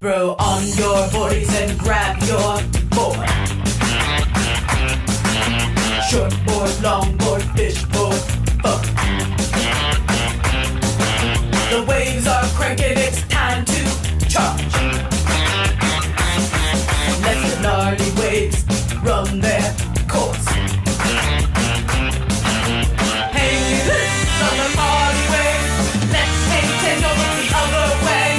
Throw on your boardies and grab your board. Short board, long board, fish board, fuck. The waves are cranking, it's time to charge. Let the gnarly waves run their course. Hang loose on the party wave. Let's hang ten over the other way.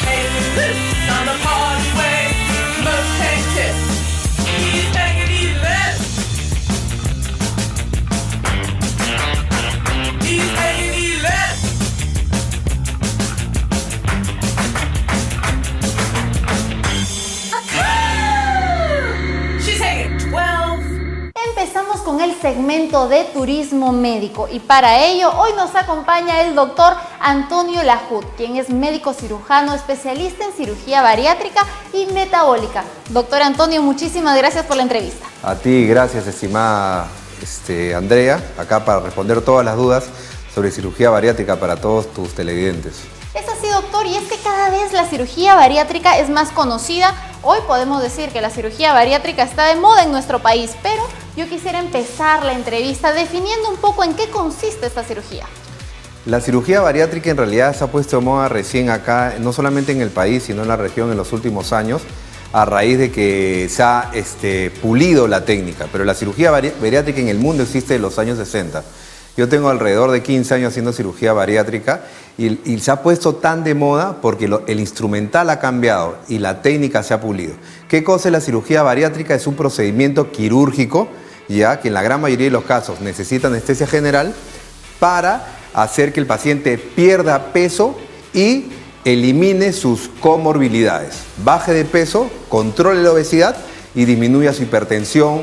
Hang loose on the party wave. Must hang tip. He's hanging, he's left. He's hanging, he's left. She's hanging 12. Empezamos con el segmento de turismo médico y para ello hoy nos acompaña el doctor Antonio Lajut, quien es médico cirujano especialista en cirugía bariátrica y metabólica. Doctor Antonio, muchísimas gracias por la entrevista. A ti, gracias, estimada Andrea, acá para responder todas las dudas sobre cirugía bariátrica para todos tus televidentes. Es así, doctor, y es que cada vez la cirugía bariátrica es más conocida. Hoy podemos decir que la cirugía bariátrica está de moda en nuestro país, pero yo quisiera empezar la entrevista definiendo un poco en qué consiste esta cirugía. La cirugía bariátrica en realidad se ha puesto de moda recién acá, no solamente en el país, sino en la región en los últimos años, a raíz de que se ha pulido la técnica. Pero la cirugía bariátrica en el mundo existe desde los años 60. Yo tengo alrededor de 15 años haciendo cirugía bariátrica y se ha puesto tan de moda porque el instrumental ha cambiado y la técnica se ha pulido. ¿Qué cosa es la cirugía bariátrica? Es un procedimiento quirúrgico, ya que en la gran mayoría de los casos necesita anestesia general para hacer que el paciente pierda peso y elimine sus comorbilidades. Baje de peso, controle la obesidad y disminuya su hipertensión,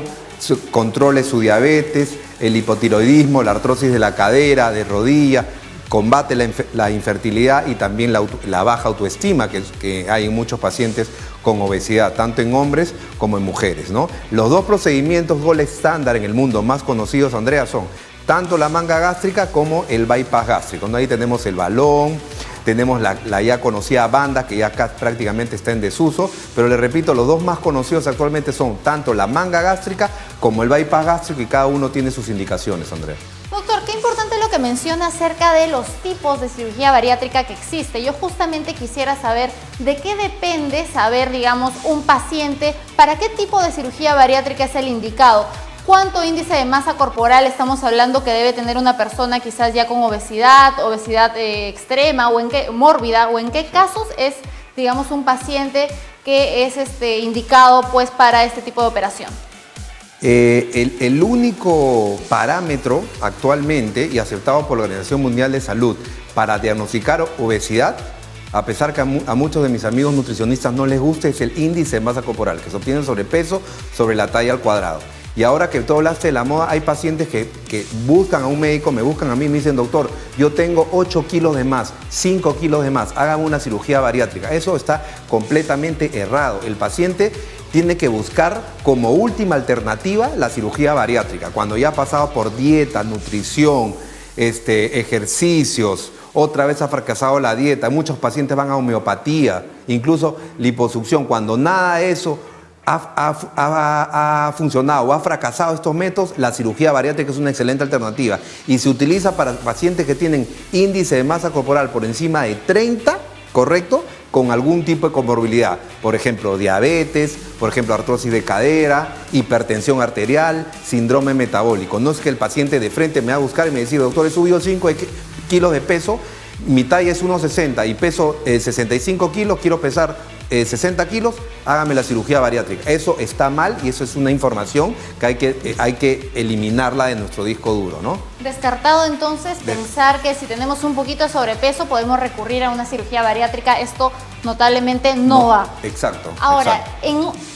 controle su diabetes, el hipotiroidismo, la artrosis de la cadera, de rodilla, combate la infertilidad y también la baja autoestima que hay en muchos pacientes con obesidad, tanto en hombres como en mujeres, ¿no? Los dos procedimientos gold estándar en el mundo más conocidos, Andrea, son tanto la manga gástrica como el bypass gástrico, ¿no? Ahí tenemos el balón, tenemos la ya conocida banda que ya prácticamente está en desuso, pero les repito, los dos más conocidos actualmente son tanto la manga gástrica como el bypass gástrico y cada uno tiene sus indicaciones, Andrea. Doctor, qué importante lo que menciona acerca de los tipos de cirugía bariátrica que existe. Yo justamente quisiera saber de qué depende saber, digamos, un paciente, para qué tipo de cirugía bariátrica es el indicado. ¿Cuánto índice de masa corporal estamos hablando que debe tener una persona quizás ya con obesidad extrema o mórbida, o en qué casos es, digamos, un paciente que es indicado pues para este tipo de operación? El único parámetro actualmente y aceptado por la Organización Mundial de Salud para diagnosticar obesidad, a pesar que a muchos de mis amigos nutricionistas no les guste, es el índice de masa corporal, que se obtiene sobrepeso sobre la talla al cuadrado. Y ahora que tú hablaste de la moda, hay pacientes que buscan a un médico, me buscan a mí y me dicen, doctor, yo tengo 8 kilos de más, 5 kilos de más, hágame una cirugía bariátrica. Eso está completamente errado. El paciente tiene que buscar como última alternativa la cirugía bariátrica, cuando ya ha pasado por dieta, nutrición, ejercicios, otra vez ha fracasado la dieta, muchos pacientes van a homeopatía, incluso liposucción, cuando nada de eso ha funcionado o ha fracasado estos métodos, la cirugía bariátrica es una excelente alternativa y se utiliza para pacientes que tienen índice de masa corporal por encima de 30, ¿correcto?, con algún tipo de comorbilidad, por ejemplo, diabetes, por ejemplo, artrosis de cadera, hipertensión arterial, síndrome metabólico. No es que el paciente de frente me va a buscar y me dice, doctor, he subido 5 kilos de peso, mi talla es 1,60 y peso 65 kilos, quiero pesar 60 kilos, hágame la cirugía bariátrica. Eso está mal y eso es una información que hay que eliminarla de nuestro disco duro, ¿no? Descartado entonces pensar que si tenemos un poquito de sobrepeso podemos recurrir a una cirugía bariátrica. Esto notablemente no va. Exacto. Ahora,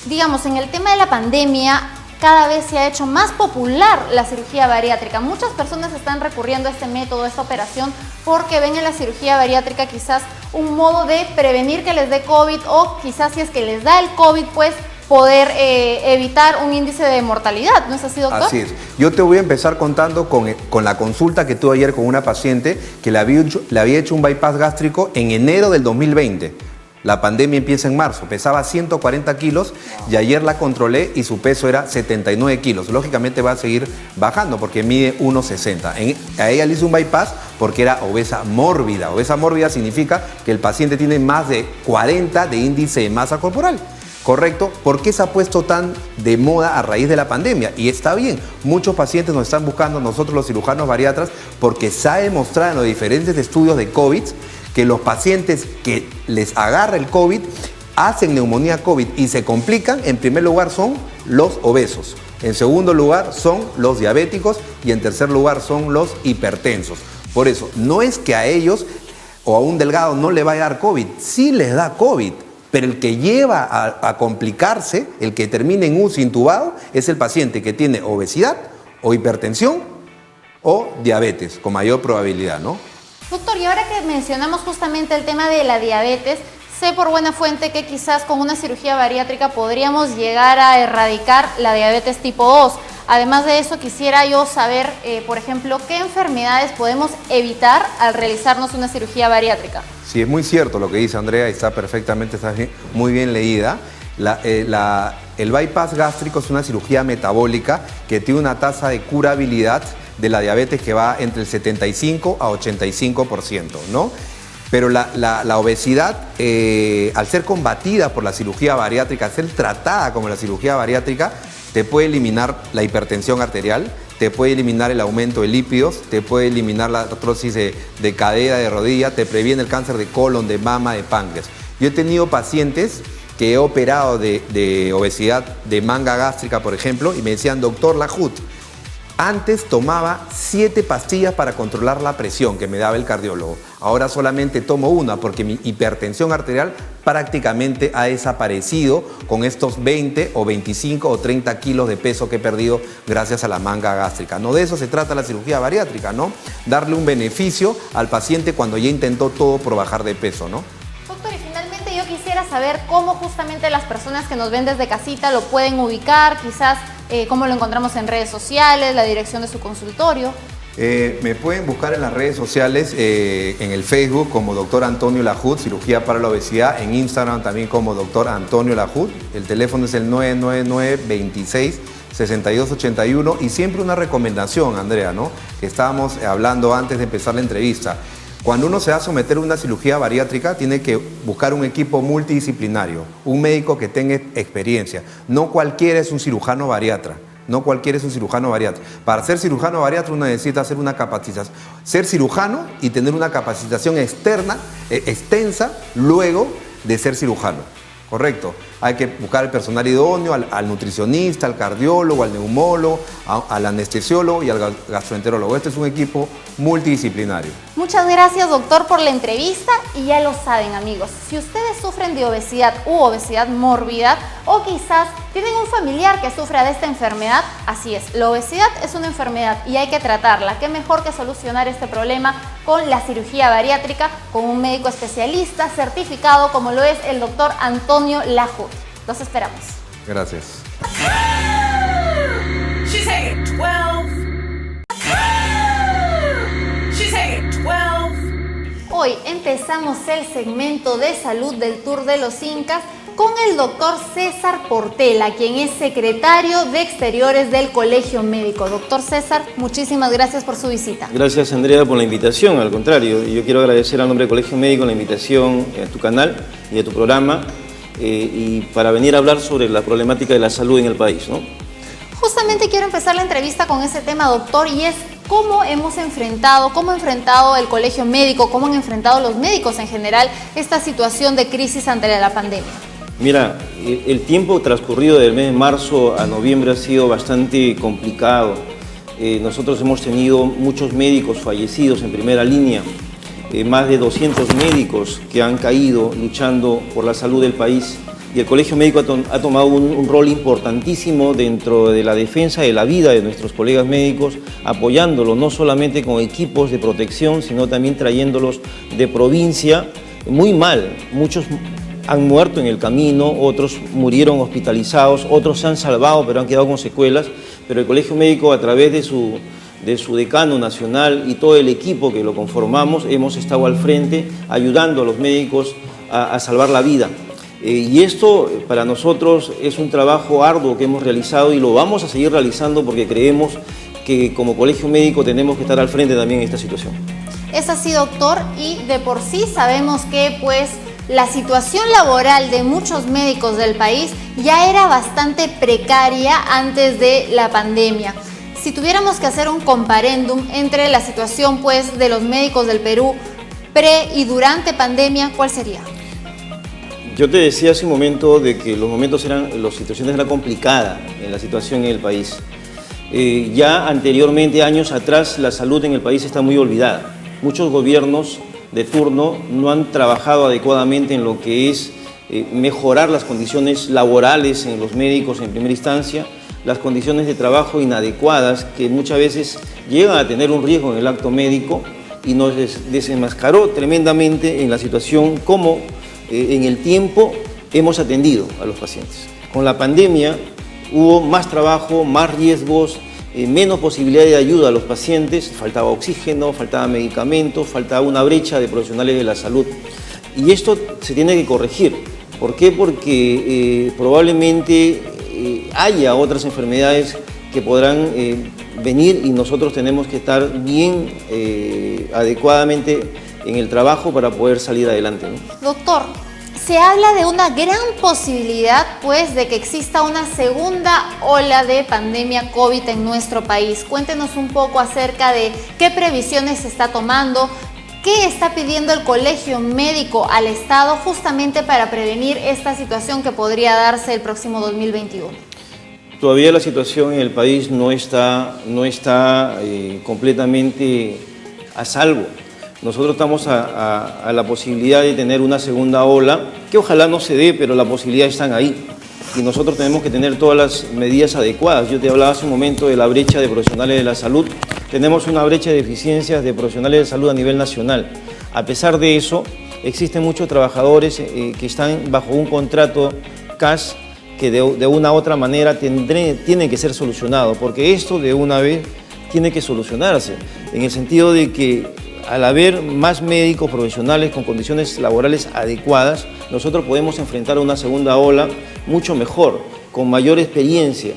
digamos, en el tema de la pandemia, cada vez se ha hecho más popular la cirugía bariátrica. Muchas personas están recurriendo a este método, a esta operación, porque ven en la cirugía bariátrica quizás un modo de prevenir que les dé COVID, o quizás si es que les da el COVID, pues poder evitar un índice de mortalidad. ¿No es así, doctor? Así es. Yo te voy a empezar contando con la consulta que tuve ayer con una paciente que le había hecho un bypass gástrico en enero del 2020. La pandemia empieza en marzo, pesaba 140 kilos y ayer la controlé y su peso era 79 kilos. Lógicamente va a seguir bajando porque mide 1,60. A ella le hice un bypass porque era obesa mórbida. Obesa mórbida significa que el paciente tiene más de 40 de índice de masa corporal. ¿Correcto? ¿Por qué se ha puesto tan de moda a raíz de la pandemia? Y está bien, muchos pacientes nos están buscando, nosotros los cirujanos bariatras, porque se ha demostrado en los diferentes estudios de COVID que los pacientes que les agarra el COVID hacen neumonía COVID y se complican. En primer lugar son los obesos, en segundo lugar son los diabéticos y en tercer lugar son los hipertensos. Por eso, no es que a ellos o a un delgado no le vaya a dar COVID, sí les da COVID, pero el que lleva a complicarse, el que termina en UCI intubado, es el paciente que tiene obesidad o hipertensión o diabetes, con mayor probabilidad, ¿no? Doctor, y ahora que mencionamos justamente el tema de la diabetes, sé por buena fuente que quizás con una cirugía bariátrica podríamos llegar a erradicar la diabetes tipo 2. Además de eso, quisiera yo saber, por ejemplo, ¿qué enfermedades podemos evitar al realizarnos una cirugía bariátrica? Sí, es muy cierto lo que dice Andrea, está perfectamente, está muy bien leída. El bypass gástrico es una cirugía metabólica que tiene una tasa de curabilidad de la diabetes que va entre el 75 a 85%, ¿no? Pero la obesidad, al ser combatida por la cirugía bariátrica, al ser tratada como la cirugía bariátrica, te puede eliminar la hipertensión arterial, te puede eliminar el aumento de lípidos, te puede eliminar la artrosis de cadera, de rodilla, te previene el cáncer de colon, de mama, de páncreas. Yo he tenido pacientes que he operado de obesidad de manga gástrica, por ejemplo, y me decían, doctor Lajut, antes tomaba 7 pastillas para controlar la presión que me daba el cardiólogo. Ahora solamente tomo una porque mi hipertensión arterial prácticamente ha desaparecido con estos 20 o 25 o 30 kilos de peso que he perdido gracias a la manga gástrica. No de eso se trata la cirugía bariátrica, ¿no? Darle un beneficio al paciente cuando ya intentó todo por bajar de peso, ¿no? Doctor, y finalmente yo quisiera saber cómo justamente las personas que nos ven desde casita lo pueden ubicar, quizás cómo lo encontramos en redes sociales, la dirección de su consultorio. Me pueden buscar en las redes sociales, en el Facebook como Dr. Antonio Lajut, cirugía para la obesidad, en Instagram también como Dr. Antonio Lajut. El teléfono es el 999-26-6281 y siempre una recomendación, Andrea, ¿no? Que estábamos hablando antes de empezar la entrevista. Cuando uno se va a someter a una cirugía bariátrica, tiene que buscar un equipo multidisciplinario, un médico que tenga experiencia. No cualquiera es un cirujano bariatra. No cualquiera es un cirujano bariatra. Para ser cirujano bariatra uno necesita hacer una capacitación, ser cirujano y tener una capacitación externa, extensa, luego de ser cirujano. Correcto. Hay que buscar el personal idóneo, al nutricionista, al cardiólogo, al neumólogo, al anestesiólogo y al gastroenterólogo. Este es un equipo multidisciplinario. Muchas gracias, doctor, por la entrevista. Y ya lo saben, amigos, si ustedes sufren de obesidad u obesidad mórbida o quizás tienen un familiar que sufra de esta enfermedad, así es, la obesidad es una enfermedad y hay que tratarla. ¿Qué mejor que solucionar este problema con la cirugía bariátrica, con un médico especialista certificado como lo es el doctor Antonio Lajut? Los esperamos. Gracias. She's taking 12. She's taking 12. Hoy empezamos el segmento de salud del Tour de los Incas con el doctor César Portela, quien es secretario de Exteriores del Colegio Médico. Doctor César, muchísimas gracias por su visita. Gracias, Andrea, por la invitación. Al contrario, yo quiero agradecer al nombre del Colegio Médico la invitación a tu canal y a tu programa y para venir a hablar sobre la problemática de la salud en el país, ¿no? Justamente quiero empezar la entrevista con ese tema, doctor, y es cómo ha enfrentado el Colegio Médico, cómo han enfrentado los médicos en general esta situación de crisis ante la pandemia. Mira, el tiempo transcurrido del mes de marzo a noviembre ha sido bastante complicado. Nosotros hemos tenido muchos médicos fallecidos en primera línea, más de 200 médicos que han caído luchando por la salud del país. Y el Colegio Médico ha tomado un rol importantísimo dentro de la defensa de la vida de nuestros colegas médicos, apoyándolos no solamente con equipos de protección, sino también trayéndolos de provincia muy mal. Muchos han muerto en el camino, otros murieron hospitalizados, otros se han salvado pero han quedado con secuelas. Pero el Colegio Médico, a través de su decano nacional y todo el equipo que lo conformamos, hemos estado al frente ayudando a los médicos a salvar la vida. Y esto para nosotros es un trabajo arduo que hemos realizado y lo vamos a seguir realizando porque creemos que como colegio médico tenemos que estar al frente también en esta situación. Es así, doctor, y de por sí sabemos que pues la situación laboral de muchos médicos del país ya era bastante precaria antes de la pandemia. Si tuviéramos que hacer un comparéndum entre la situación pues de los médicos del Perú pre y durante pandemia, ¿cuál sería? Yo te decía hace un momento de que las situaciones eran complicadas en la situación en el país. Ya anteriormente, años atrás, la salud en el país está muy olvidada. Muchos gobiernos de turno no han trabajado adecuadamente en lo que es mejorar las condiciones laborales en los médicos en primera instancia, las condiciones de trabajo inadecuadas que muchas veces llegan a tener un riesgo en el acto médico y nos desenmascaró tremendamente en la situación como en el tiempo hemos atendido a los pacientes. Con la pandemia hubo más trabajo, más riesgos, menos posibilidad de ayuda a los pacientes, faltaba oxígeno, faltaba medicamentos, faltaba una brecha de profesionales de la salud. Y esto se tiene que corregir. ¿Por qué? Porque probablemente haya otras enfermedades que podrán venir y nosotros tenemos que estar bien adecuadamente en el trabajo para poder salir adelante, ¿no? Doctor, se habla de una gran posibilidad pues de que exista una segunda ola de pandemia COVID en nuestro país. Cuéntenos un poco acerca de qué previsiones se está tomando, qué está pidiendo el Colegio Médico al Estado justamente para prevenir esta situación que podría darse el próximo 2021. Todavía la situación en el país no está completamente a salvo. Nosotros estamos a la posibilidad de tener una segunda ola, que ojalá no se dé, pero las posibilidades están ahí. Y nosotros tenemos que tener todas las medidas adecuadas. Yo te hablaba hace un momento de la brecha de profesionales de la salud. Tenemos una brecha de deficiencias de profesionales de salud a nivel nacional. A pesar de eso, existen muchos trabajadores que están bajo un contrato CAS que de una u otra manera tienen que ser solucionados, porque esto de una vez tiene que solucionarse, en el sentido de que al haber más médicos profesionales con condiciones laborales adecuadas, nosotros podemos enfrentar una segunda ola mucho mejor, con mayor experiencia.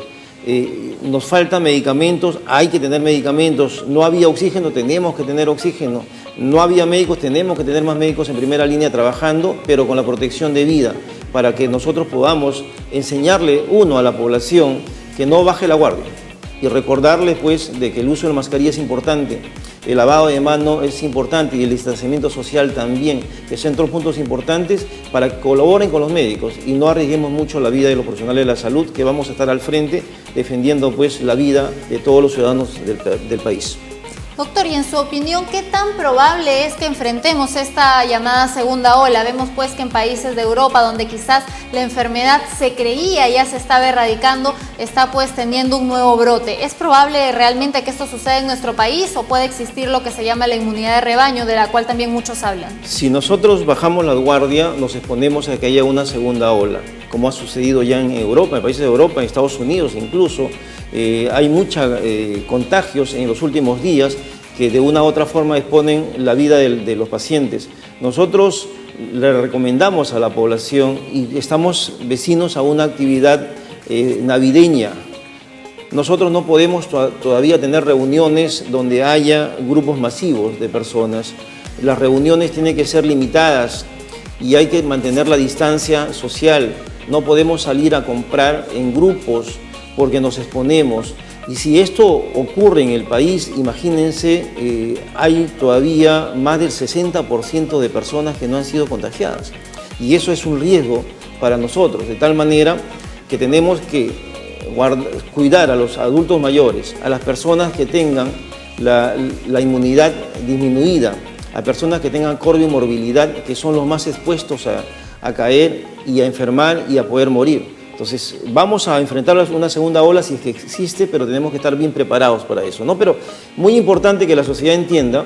Nos faltan medicamentos, hay que tener medicamentos. No había oxígeno, tenemos que tener oxígeno. No había médicos, tenemos que tener más médicos en primera línea trabajando, pero con la protección de vida, para que nosotros podamos enseñarle a la población que no baje la guardia. Y recordarles pues de que el uso de la mascarilla es importante, el lavado de manos es importante y el distanciamiento social también, que son otros puntos importantes para que colaboren con los médicos y no arriesguemos mucho la vida de los profesionales de la salud, que vamos a estar al frente defendiendo pues la vida de todos los ciudadanos del país. Doctor, y en su opinión, ¿qué tan probable es que enfrentemos esta llamada segunda ola? Vemos pues que en países de Europa, donde quizás la enfermedad se creía ya se estaba erradicando, está pues teniendo un nuevo brote. ¿Es probable realmente que esto suceda en nuestro país o puede existir lo que se llama la inmunidad de rebaño, de la cual también muchos hablan? Si nosotros bajamos la guardia, nos exponemos a que haya una segunda ola, como ha sucedido ya en Europa, en países de Europa, en Estados Unidos incluso. Hay muchos contagios en los últimos días que de una u otra forma exponen la vida de los pacientes. Nosotros le recomendamos a la población y estamos vecinos a una actividad navideña. Nosotros no podemos todavía tener reuniones donde haya grupos masivos de personas. Las reuniones tienen que ser limitadas y hay que mantener la distancia social. No podemos salir a comprar en grupos porque nos exponemos. Y si esto ocurre en el país, imagínense, hay todavía más del 60% de personas que no han sido contagiadas. Y eso es un riesgo para nosotros, de tal manera que tenemos que cuidar a los adultos mayores, a las personas que tengan la inmunidad disminuida, a personas que tengan comorbidad, que son los más expuestos a caer y a enfermar y a poder morir. Entonces, vamos a enfrentar una segunda ola si es que existe, pero tenemos que estar bien preparados para eso, ¿no? Pero muy importante que la sociedad entienda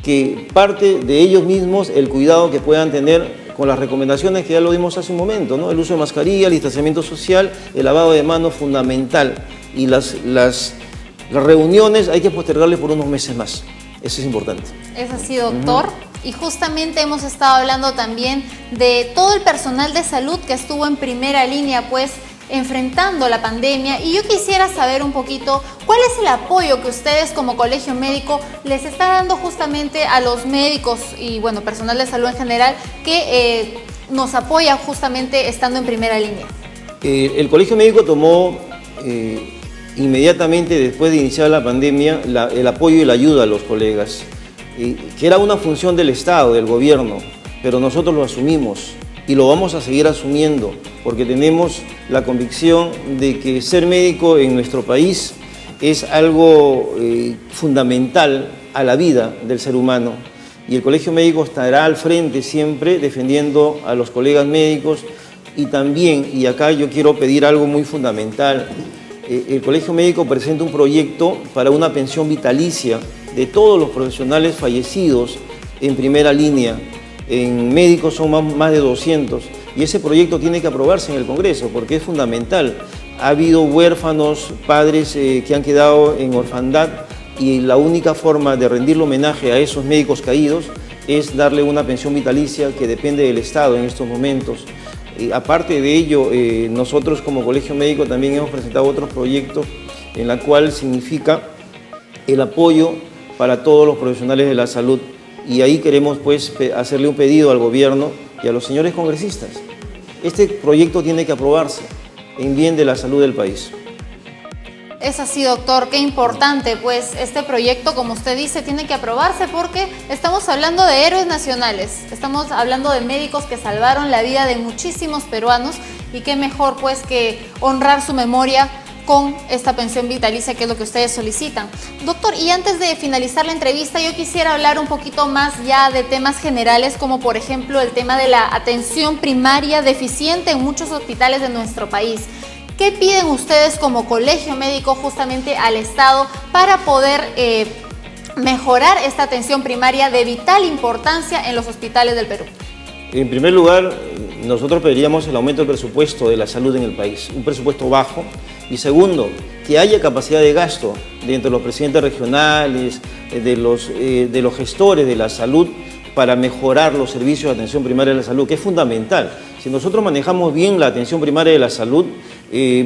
que parte de ellos mismos el cuidado que puedan tener con las recomendaciones que ya lo dimos hace un momento, ¿no? El uso de mascarilla, el distanciamiento social, el lavado de manos fundamental. Y las reuniones hay que postergarles por unos meses más. Eso es importante. Es así, doctor. Y justamente hemos estado hablando también de todo el personal de salud que estuvo en primera línea, pues, enfrentando la pandemia, y yo quisiera saber un poquito cuál es el apoyo que ustedes como colegio médico les está dando justamente a los médicos y bueno, personal de salud en general que nos apoya justamente estando en primera línea. El colegio médico tomó inmediatamente después de iniciar la pandemia el apoyo y la ayuda a los colegas, que era una función del Estado, del gobierno, pero nosotros lo asumimos y lo vamos a seguir asumiendo porque tenemos la convicción de que ser médico en nuestro país es algo fundamental a la vida del ser humano, y el colegio médico estará al frente siempre defendiendo a los colegas médicos. Y también, y acá yo quiero pedir algo muy fundamental, el colegio médico presenta un proyecto para una pensión vitalicia de todos los profesionales fallecidos en primera línea. En médicos son más de 200, y ese proyecto tiene que aprobarse en el Congreso porque es fundamental. Ha habido huérfanos, padres que han quedado en orfandad, y la única forma de rendirle homenaje a esos médicos caídos es darle una pensión vitalicia que depende del Estado en estos momentos. Aparte de ello, nosotros como colegio médico también hemos presentado otros proyectos en la cual significa el apoyo para todos los profesionales de la salud, y ahí queremos pues hacerle un pedido al gobierno y a los señores congresistas. Este proyecto tiene que aprobarse en bien de la salud del país. Es así, doctor, qué importante, pues este proyecto, como usted dice, tiene que aprobarse porque estamos hablando de héroes nacionales, estamos hablando de médicos que salvaron la vida de muchísimos peruanos, y qué mejor pues que honrar su memoria con esta pensión vitalicia, que es lo que ustedes solicitan. Doctor, y antes de finalizar la entrevista, yo quisiera hablar un poquito más ya de temas generales, como por ejemplo el tema de la atención primaria deficiente en muchos hospitales de nuestro país. ¿Qué piden ustedes como colegio médico justamente al Estado para poder mejorar esta atención primaria de vital importancia en los hospitales del Perú? En primer lugar, nosotros pediríamos el aumento del presupuesto de la salud en el país, un presupuesto bajo. Y segundo, que haya capacidad de gasto de los presidentes regionales, de los gestores de la salud, para mejorar los servicios de atención primaria de la salud, que es fundamental. Si nosotros manejamos bien la atención primaria de la salud,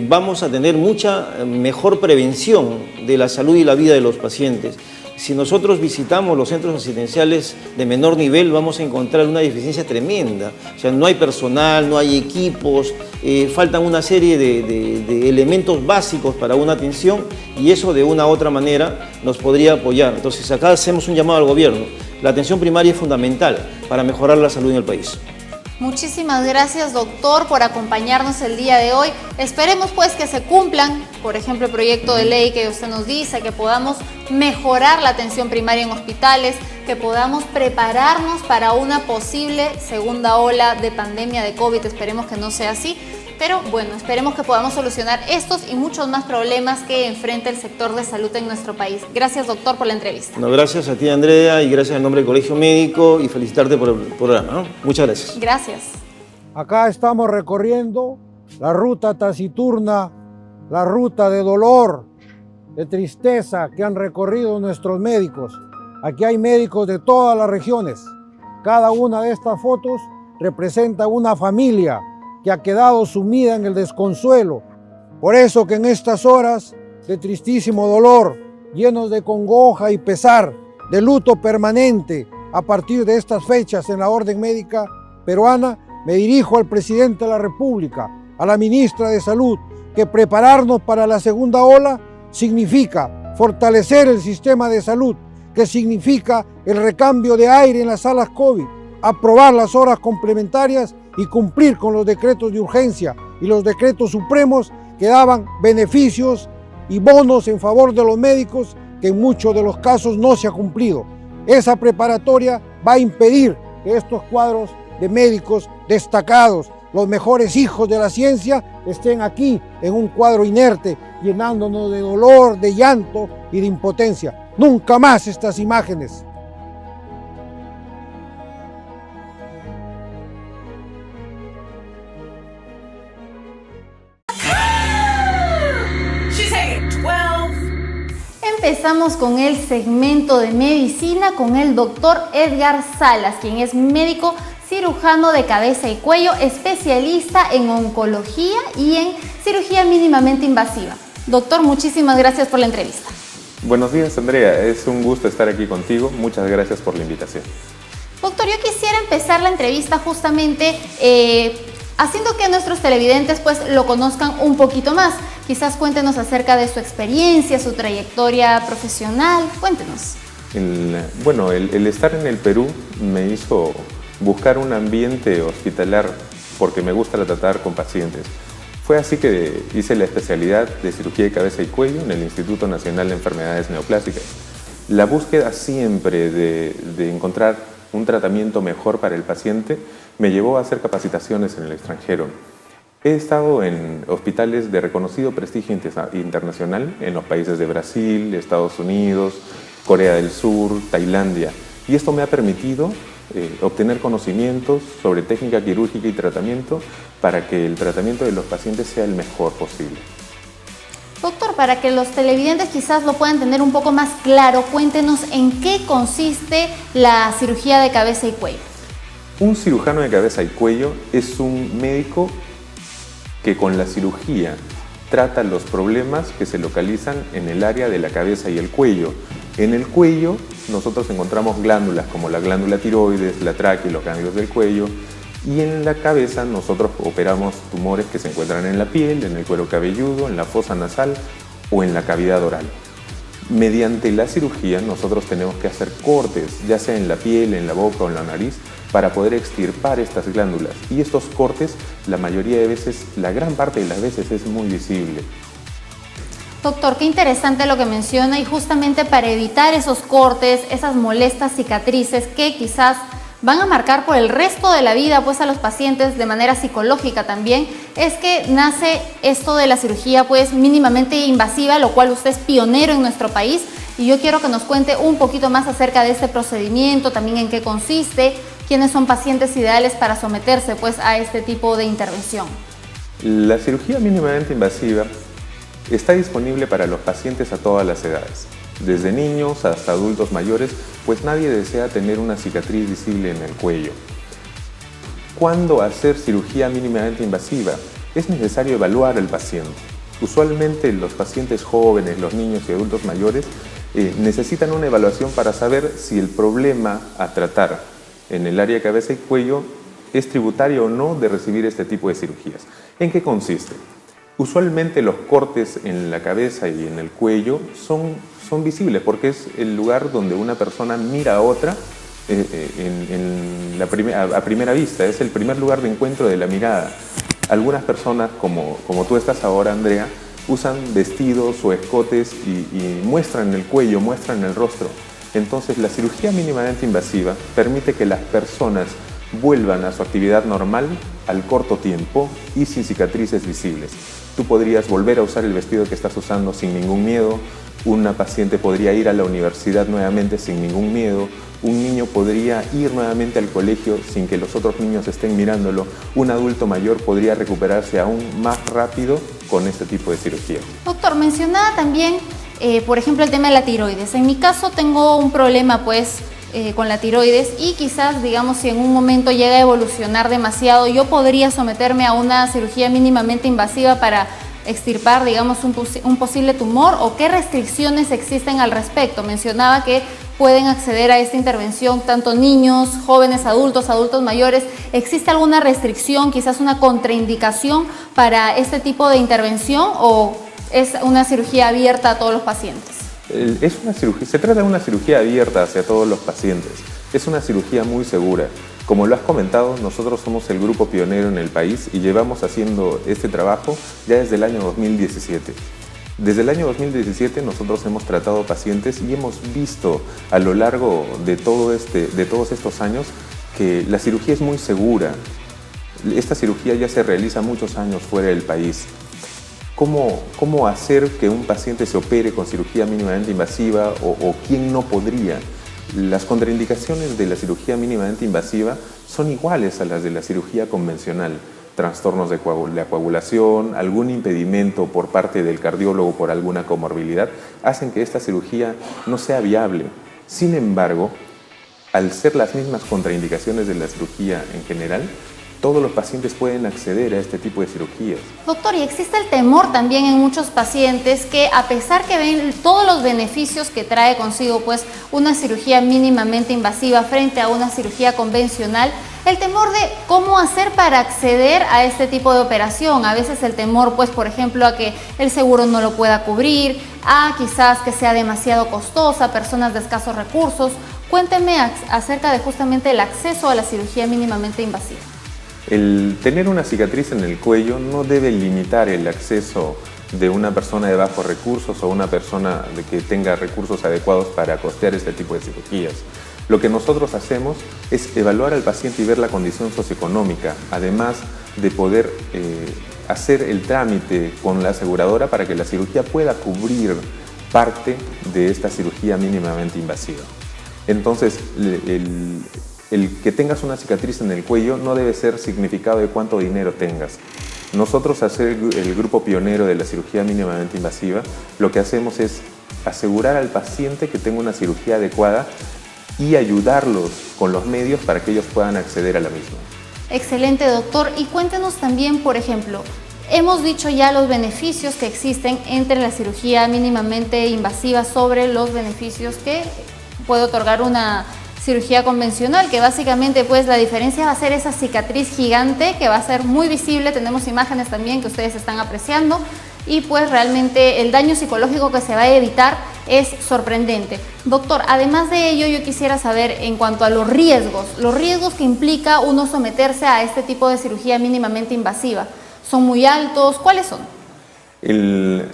vamos a tener mucha mejor prevención de la salud y la vida de los pacientes. Si nosotros visitamos los centros asistenciales de menor nivel, vamos a encontrar una deficiencia tremenda. O sea, no hay personal, no hay equipos, faltan una serie de elementos básicos para una atención, y eso de una u otra manera nos podría apoyar. Entonces acá hacemos un llamado al gobierno. La atención primaria es fundamental para mejorar la salud en el país. Muchísimas gracias, doctor, por acompañarnos el día de hoy. Esperemos pues que se cumplan, por ejemplo, el proyecto de ley que usted nos dice, que podamos mejorar la atención primaria en hospitales, que podamos prepararnos para una posible segunda ola de pandemia de COVID. Esperemos que no sea así, pero bueno, esperemos que podamos solucionar estos y muchos más problemas que enfrenta el sector de salud en nuestro país. Gracias, doctor, por la entrevista. No, gracias a ti, Andrea, y gracias en nombre del Colegio Médico, y felicitarte por el programa, ¿no? Muchas gracias. Gracias. Acá estamos recorriendo la ruta taciturna, la ruta de dolor, de tristeza que han recorrido nuestros médicos. Aquí hay médicos de todas las regiones. Cada una de estas fotos representa una familia que ha quedado sumida en el desconsuelo. Por eso que en estas horas de tristísimo dolor, llenos de congoja y pesar, de luto permanente, a partir de estas fechas en la orden médica peruana, me dirijo al presidente de la República, a la ministra de Salud, que prepararnos para la segunda ola significa fortalecer el sistema de salud, que significa el recambio de aire en las salas COVID, aprobar las horas complementarias y cumplir con los decretos de urgencia y los decretos supremos que daban beneficios y bonos en favor de los médicos, que en muchos de los casos no se ha cumplido. Esa preparatoria va a impedir que estos cuadros de médicos destacados, los mejores hijos de la ciencia, estén aquí en un cuadro inerte, llenándonos de dolor, de llanto y de impotencia. Nunca más estas imágenes. She's taking 12. En empezamos con el segmento de medicina con el doctor Edgar Salas, quien es médico cirujano de cabeza y cuello, especialista en oncología y en cirugía mínimamente invasiva. Doctor, muchísimas gracias por la entrevista. Buenos días, Andrea. Es un gusto estar aquí contigo. Muchas gracias por la invitación. Doctor, yo quisiera empezar la entrevista justamente haciendo que nuestros televidentes pues lo conozcan un poquito más. Quizás cuéntenos acerca de su experiencia, su trayectoria profesional. Cuéntenos. El estar en el Perú me hizo buscar un ambiente hospitalar porque me gusta tratar con pacientes. Fue así que hice la especialidad de cirugía de cabeza y cuello en el Instituto Nacional de Enfermedades Neoplásicas. La búsqueda siempre de encontrar un tratamiento mejor para el paciente me llevó a hacer capacitaciones en el extranjero. He estado en hospitales de reconocido prestigio internacional en los países de Brasil, Estados Unidos, Corea del Sur, Tailandia, y esto me ha permitido obtener conocimientos sobre técnica quirúrgica y tratamiento para que el tratamiento de los pacientes sea el mejor posible. Doctor, para que los televidentes quizás lo puedan tener un poco más claro, cuéntenos en qué consiste la cirugía de cabeza y cuello. Un cirujano de cabeza y cuello es un médico que con la cirugía trata los problemas que se localizan en el área de la cabeza y el cuello. En el cuello nosotros encontramos glándulas como la glándula tiroides, la tráquea y los ganglios del cuello, y en la cabeza nosotros operamos tumores que se encuentran en la piel, en el cuero cabelludo, en la fosa nasal o en la cavidad oral. Mediante la cirugía nosotros tenemos que hacer cortes, ya sea en la piel, en la boca o en la nariz, para poder extirpar estas glándulas. Y estos cortes, la mayoría de veces, la gran parte de las veces es muy visible. Doctor, qué interesante lo que menciona, y justamente para evitar esos cortes, esas molestas cicatrices que quizás van a marcar por el resto de la vida pues a los pacientes de manera psicológica también, es que nace esto de la cirugía pues mínimamente invasiva, lo cual usted es pionero en nuestro país, y yo quiero que nos cuente un poquito más acerca de este procedimiento, también en qué consiste, quiénes son pacientes ideales para someterse pues a este tipo de intervención. La cirugía mínimamente invasiva está disponible para los pacientes a todas las edades, desde niños hasta adultos mayores, pues nadie desea tener una cicatriz visible en el cuello. ¿Cuándo hacer cirugía mínimamente invasiva? Es necesario evaluar al paciente. Usualmente los pacientes jóvenes, los niños y adultos mayores necesitan una evaluación para saber si el problema a tratar en el área de cabeza y cuello es tributario o no de recibir este tipo de cirugías. ¿En qué consiste? Usualmente los cortes en la cabeza y en el cuello son visibles porque es el lugar donde una persona mira a otra a primera vista, es el primer lugar de encuentro de la mirada. Algunas personas, como tú estás ahora, Andrea, usan vestidos o escotes y muestran el cuello, muestran el rostro. Entonces la cirugía mínimamente invasiva permite que las personas vuelvan a su actividad normal al corto tiempo y sin cicatrices visibles. Tú podrías volver a usar el vestido que estás usando sin ningún miedo, una paciente podría ir a la universidad nuevamente sin ningún miedo, un niño podría ir nuevamente al colegio sin que los otros niños estén mirándolo, un adulto mayor podría recuperarse aún más rápido con este tipo de cirugía. Doctor, mencionaba también, por ejemplo, el tema de la tiroides. En mi caso tengo un problema pues con la tiroides y quizás, digamos, si en un momento llega a evolucionar demasiado, yo podría someterme a una cirugía mínimamente invasiva para extirpar, digamos, un posible tumor, o qué restricciones existen al respecto. Mencionaba que pueden acceder a esta intervención tanto niños, jóvenes, adultos mayores. ¿Existe alguna restricción, quizás una contraindicación para este tipo de intervención, o es una cirugía abierta a todos los pacientes? Se trata de una cirugía abierta hacia todos los pacientes. Es una cirugía muy segura. Como lo has comentado, nosotros somos el grupo pionero en el país y llevamos haciendo este trabajo ya desde el año 2017. Desde el año 2017 nosotros hemos tratado pacientes y hemos visto a lo largo de todos estos años que la cirugía es muy segura. Esta cirugía ya se realiza muchos años fuera del país. ¿Cómo hacer que un paciente se opere con cirugía mínimamente invasiva o quién no podría? Las contraindicaciones de la cirugía mínimamente invasiva son iguales a las de la cirugía convencional. trastornos de la coagulación, algún impedimento por parte del cardiólogo por alguna comorbilidad, hacen que esta cirugía no sea viable. Sin embargo, al ser las mismas contraindicaciones de la cirugía en general, todos los pacientes pueden acceder a este tipo de cirugías. Doctor, y existe el temor también en muchos pacientes que, a pesar que ven todos los beneficios que trae consigo pues una cirugía mínimamente invasiva frente a una cirugía convencional, el temor de cómo hacer para acceder a este tipo de operación. A veces el temor, pues, por ejemplo, a que el seguro no lo pueda cubrir, a quizás que sea demasiado costosa, personas de escasos recursos. Cuénteme acerca de justamente el acceso a la cirugía mínimamente invasiva. El tener una cicatriz en el cuello no debe limitar el acceso de una persona de bajos recursos o una persona que tenga recursos adecuados para costear este tipo de cirugías. Lo que nosotros hacemos es evaluar al paciente y ver la condición socioeconómica, además de poder hacer el trámite con la aseguradora para que la cirugía pueda cubrir parte de esta cirugía mínimamente invasiva. Entonces, el que tengas una cicatriz en el cuello no debe ser significado de cuánto dinero tengas. Nosotros, al ser el grupo pionero de la cirugía mínimamente invasiva, lo que hacemos es asegurar al paciente que tenga una cirugía adecuada y ayudarlos con los medios para que ellos puedan acceder a la misma. Excelente, doctor. Y cuéntenos también, por ejemplo, hemos dicho ya los beneficios que existen entre la cirugía mínimamente invasiva sobre los beneficios que puede otorgar una cirugía convencional, que básicamente pues la diferencia va a ser esa cicatriz gigante que va a ser muy visible. Tenemos imágenes también que ustedes están apreciando y pues realmente el daño psicológico que se va a evitar es sorprendente. Doctor, además de ello yo quisiera saber en cuanto a los riesgos que implica uno someterse a este tipo de cirugía mínimamente invasiva. ¿Son muy altos? ¿Cuáles son?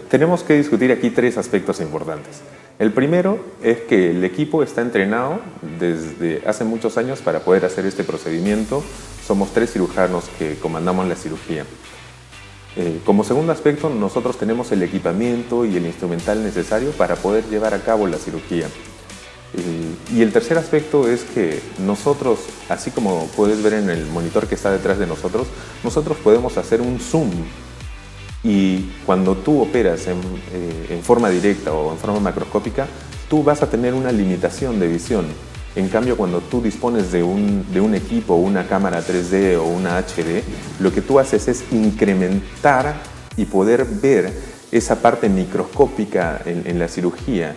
Tenemos que discutir aquí tres aspectos importantes. El primero es que el equipo está entrenado desde hace muchos años para poder hacer este procedimiento. Somos 3 cirujanos que comandamos la cirugía. Como segundo aspecto, nosotros tenemos el equipamiento y el instrumental necesario para poder llevar a cabo la cirugía. Y el tercer aspecto es que nosotros, así como puedes ver en el monitor que está detrás de nosotros podemos hacer un zoom. Y cuando tú operas en forma directa o en forma macroscópica, tú vas a tener una limitación de visión. En cambio, cuando tú dispones de un equipo, una cámara 3D o una HD, lo que tú haces es incrementar y poder ver esa parte microscópica en la cirugía.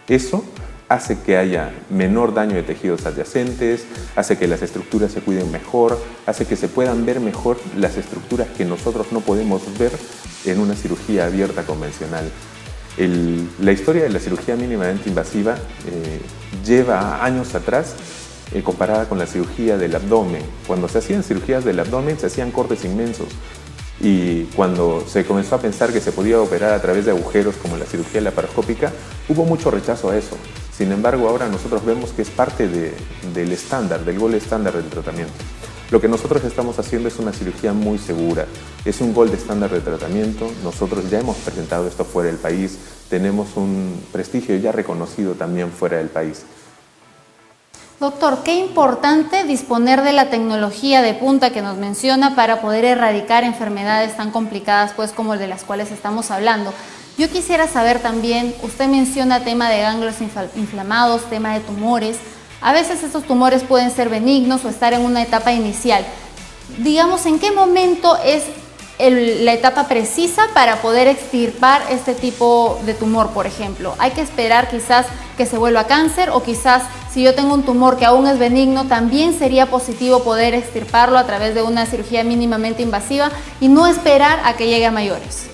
Eso hace que haya menor daño de tejidos adyacentes, hace que las estructuras se cuiden mejor, hace que se puedan ver mejor las estructuras que nosotros no podemos ver en una cirugía abierta convencional. La historia de la cirugía mínimamente invasiva lleva años atrás comparada con la cirugía del abdomen. Cuando se hacían cirugías del abdomen se hacían cortes inmensos y cuando se comenzó a pensar que se podía operar a través de agujeros como la cirugía laparoscópica, hubo mucho rechazo a eso. Sin embargo, ahora nosotros vemos que es parte del estándar, del gold estándar del tratamiento. Lo que nosotros estamos haciendo es una cirugía muy segura, es un gold estándar de tratamiento. Nosotros ya hemos presentado esto fuera del país, tenemos un prestigio ya reconocido también fuera del país. Doctor, qué importante disponer de la tecnología de punta que nos menciona para poder erradicar enfermedades tan complicadas pues como de las cuales estamos hablando. Yo quisiera saber también, usted menciona tema de ganglios inflamados, tema de tumores. A veces estos tumores pueden ser benignos o estar en una etapa inicial. Digamos, ¿en qué momento es la etapa precisa para poder extirpar este tipo de tumor, por ejemplo? ¿Hay que esperar quizás que se vuelva cáncer o quizás si yo tengo un tumor que aún es benigno, también sería positivo poder extirparlo a través de una cirugía mínimamente invasiva y no esperar a que llegue a mayores?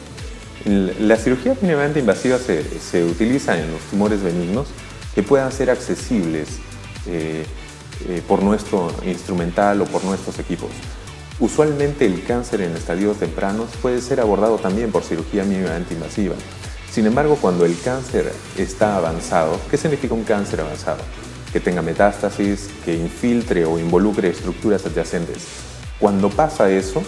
La cirugía mínimamente invasiva se utiliza en los tumores benignos que puedan ser accesibles por nuestro instrumental o por nuestros equipos. Usualmente el cáncer en estadios tempranos puede ser abordado también por cirugía mínimamente invasiva. Sin embargo, cuando el cáncer está avanzado, ¿qué significa un cáncer avanzado? Que tenga metástasis, que infiltre o involucre estructuras adyacentes. Cuando pasa eso,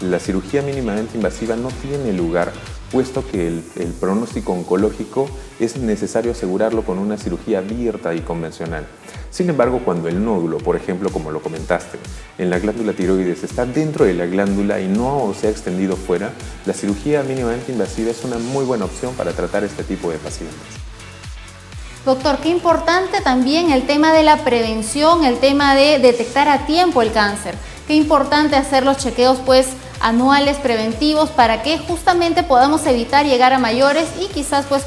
la cirugía mínimamente invasiva no tiene lugar puesto que el pronóstico oncológico es necesario asegurarlo con una cirugía abierta y convencional. Sin embargo, cuando el nódulo, por ejemplo, como lo comentaste, en la glándula tiroides está dentro de la glándula y no se ha extendido fuera, la cirugía mínimamente invasiva es una muy buena opción para tratar este tipo de pacientes. Doctor, qué importante también el tema de la prevención, el tema de detectar a tiempo el cáncer. Qué importante hacer los chequeos pues anuales preventivos para que justamente podamos evitar llegar a mayores y quizás pues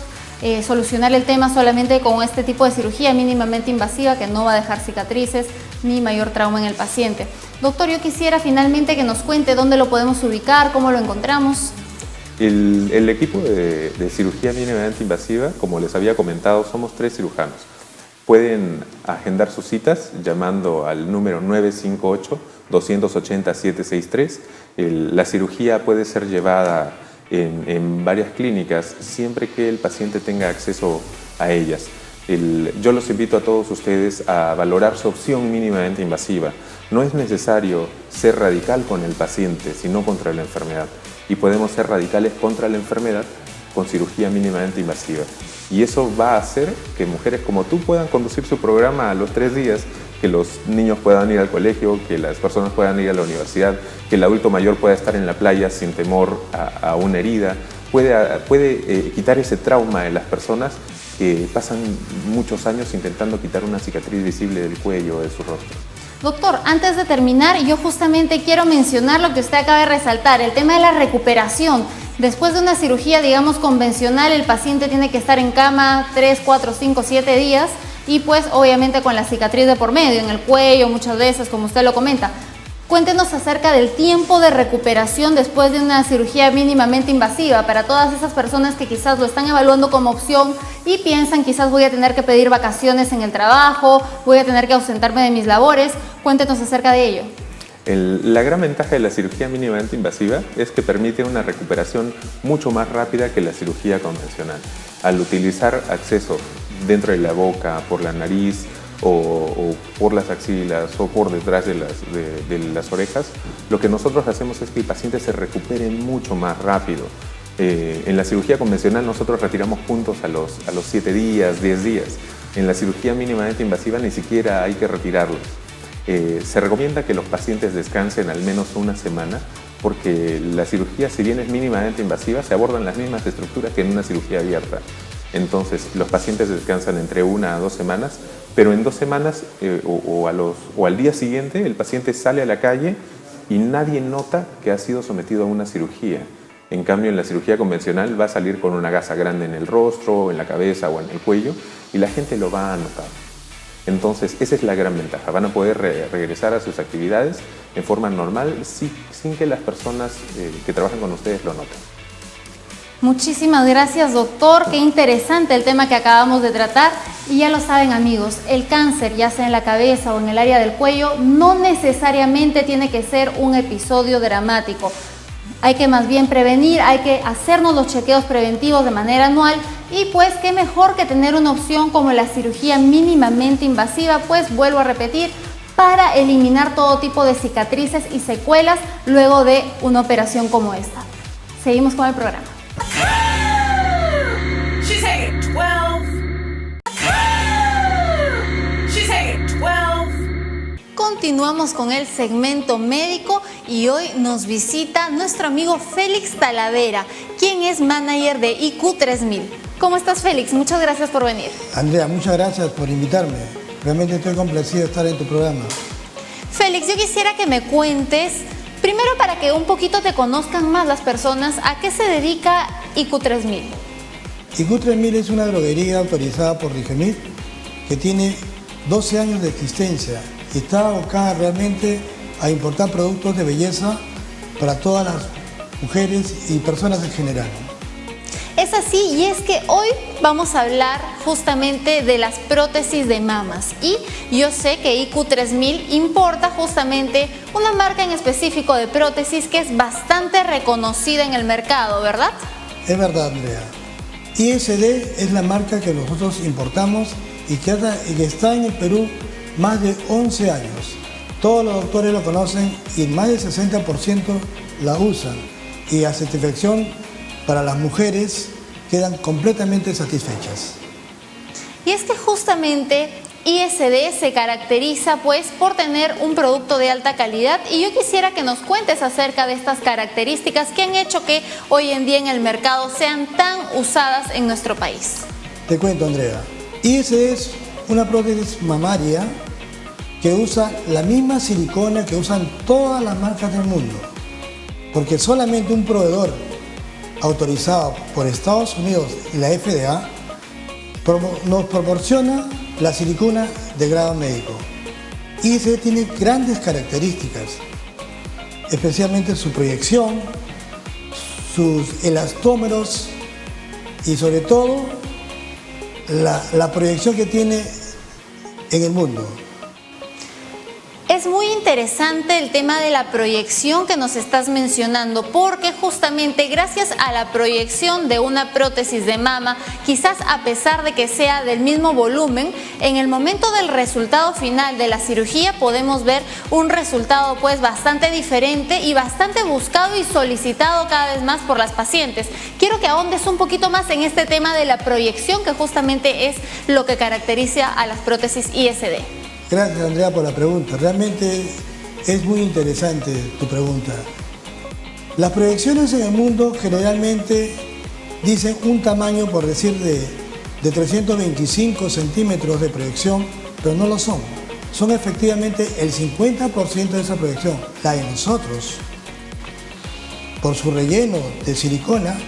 solucionar el tema solamente con este tipo de cirugía mínimamente invasiva que no va a dejar cicatrices ni mayor trauma en el paciente. Doctor, yo quisiera finalmente que nos cuente dónde lo podemos ubicar, cómo lo encontramos. El equipo de cirugía mínimamente invasiva, como les había comentado, somos 3 cirujanos. Pueden agendar sus citas llamando al número 958-280-763. La cirugía puede ser llevada en varias clínicas siempre que el paciente tenga acceso a ellas. Yo los invito a todos ustedes a valorar su opción mínimamente invasiva. No es necesario ser radical con el paciente, sino contra la enfermedad. Y podemos ser radicales contra la enfermedad con cirugía mínimamente invasiva. Y eso va a hacer que mujeres como tú puedan conducir su programa a los 3 días, que los niños puedan ir al colegio, que las personas puedan ir a la universidad, que el adulto mayor pueda estar en la playa sin temor a una herida. Puede quitar ese trauma de las personas que pasan muchos años intentando quitar una cicatriz visible del cuello o de su rostro. Doctor, antes de terminar, yo justamente quiero mencionar lo que usted acaba de resaltar, el tema de la recuperación. Después de una cirugía, digamos, convencional, el paciente tiene que estar en cama 3, 4, 5, 7 días y pues obviamente con la cicatriz de por medio, en el cuello muchas veces, como usted lo comenta. Cuéntenos acerca del tiempo de recuperación después de una cirugía mínimamente invasiva para todas esas personas que quizás lo están evaluando como opción y piensan quizás voy a tener que pedir vacaciones en el trabajo, voy a tener que ausentarme de mis labores. Cuéntenos acerca de ello. La gran ventaja de la cirugía mínimamente invasiva es que permite una recuperación mucho más rápida que la cirugía convencional. Al utilizar acceso dentro de la boca, por la nariz, o por las axilas o por detrás de las orejas, lo que nosotros hacemos es que el paciente se recupere mucho más rápido. En la cirugía convencional nosotros retiramos puntos a los 7 días, 10 días. En la cirugía mínimamente invasiva ni siquiera hay que retirarlos. Se recomienda que los pacientes descansen al menos una semana porque la cirugía, si bien es mínimamente invasiva, se abordan las mismas estructuras que en una cirugía abierta. Entonces, los pacientes descansan entre 1 a 2 semanas, pero en 2 semanas o al día siguiente el paciente sale a la calle y nadie nota que ha sido sometido a una cirugía. En cambio, en la cirugía convencional va a salir con una gasa grande en el rostro, en la cabeza o en el cuello y la gente lo va a notar. Entonces, esa es la gran ventaja. Van a poder regresar a sus actividades en forma normal sin que las personas que trabajan con ustedes lo noten. Muchísimas gracias, doctor. Qué interesante el tema que acabamos de tratar. Y ya lo saben, amigos, el cáncer, ya sea en la cabeza o en el área del cuello, no necesariamente tiene que ser un episodio dramático. Hay que más bien prevenir, hay que hacernos los chequeos preventivos de manera anual y pues qué mejor que tener una opción como la cirugía mínimamente invasiva, pues vuelvo a repetir, para eliminar todo tipo de cicatrices y secuelas luego de una operación como esta. Seguimos con el programa. She's taking 12. She's taking 12. Continuamos con el segmento médico y hoy nos visita nuestro amigo Félix Talavera, quien es manager de IQ 3000. ¿Cómo estás, Félix? Muchas gracias por venir. Andrea, muchas gracias por invitarme. Realmente estoy complacido de estar en tu programa. Félix, yo quisiera que me cuentes, primero para que un poquito te conozcan más las personas, ¿a qué se dedica IQ 3000? IQ 3000 es una droguería autorizada por Digemit que tiene 12 años de existencia y está abocada realmente a importar productos de belleza para todas las mujeres y personas en general. Es así, y es que hoy vamos a hablar justamente de las prótesis de mamas y yo sé que IQ 3000 importa justamente una marca en específico de prótesis que es bastante reconocida en el mercado, ¿verdad? Es verdad, Andrea. ISD es la marca que nosotros importamos y que está en el Perú más de 11 años. Todos los doctores lo conocen y más del 60% la usan y a satisfacción para las mujeres quedan completamente satisfechas. Y es que justamente ISD se caracteriza pues por tener un producto de alta calidad, y yo quisiera que nos cuentes acerca de estas características que han hecho que hoy en día en el mercado sean tan usadas en nuestro país. Te cuento, Andrea. ISD es una prótesis mamaria que usa la misma silicona que usan todas las marcas del mundo, porque solamente un proveedor autorizado por Estados Unidos y la FDA nos proporciona la silicona de grado médico. ISD tiene grandes características, especialmente su proyección, sus elastómeros y sobre todo la proyección que tiene en el mundo. Es muy interesante el tema de la proyección que nos estás mencionando, porque justamente gracias a la proyección de una prótesis de mama, quizás a pesar de que sea del mismo volumen, en el momento del resultado final de la cirugía podemos ver un resultado pues bastante diferente y bastante buscado y solicitado cada vez más por las pacientes. Quiero que ahondes un poquito más en este tema de la proyección, que justamente es lo que caracteriza a las prótesis ISD. Gracias, Andrea, por la pregunta. Realmente es muy interesante tu pregunta. Las proyecciones en el mundo generalmente dicen un tamaño, por decir, de 325 centímetros de proyección, pero no lo son. Son efectivamente el 50% de esa proyección. La de nosotros, por su relleno de silicona,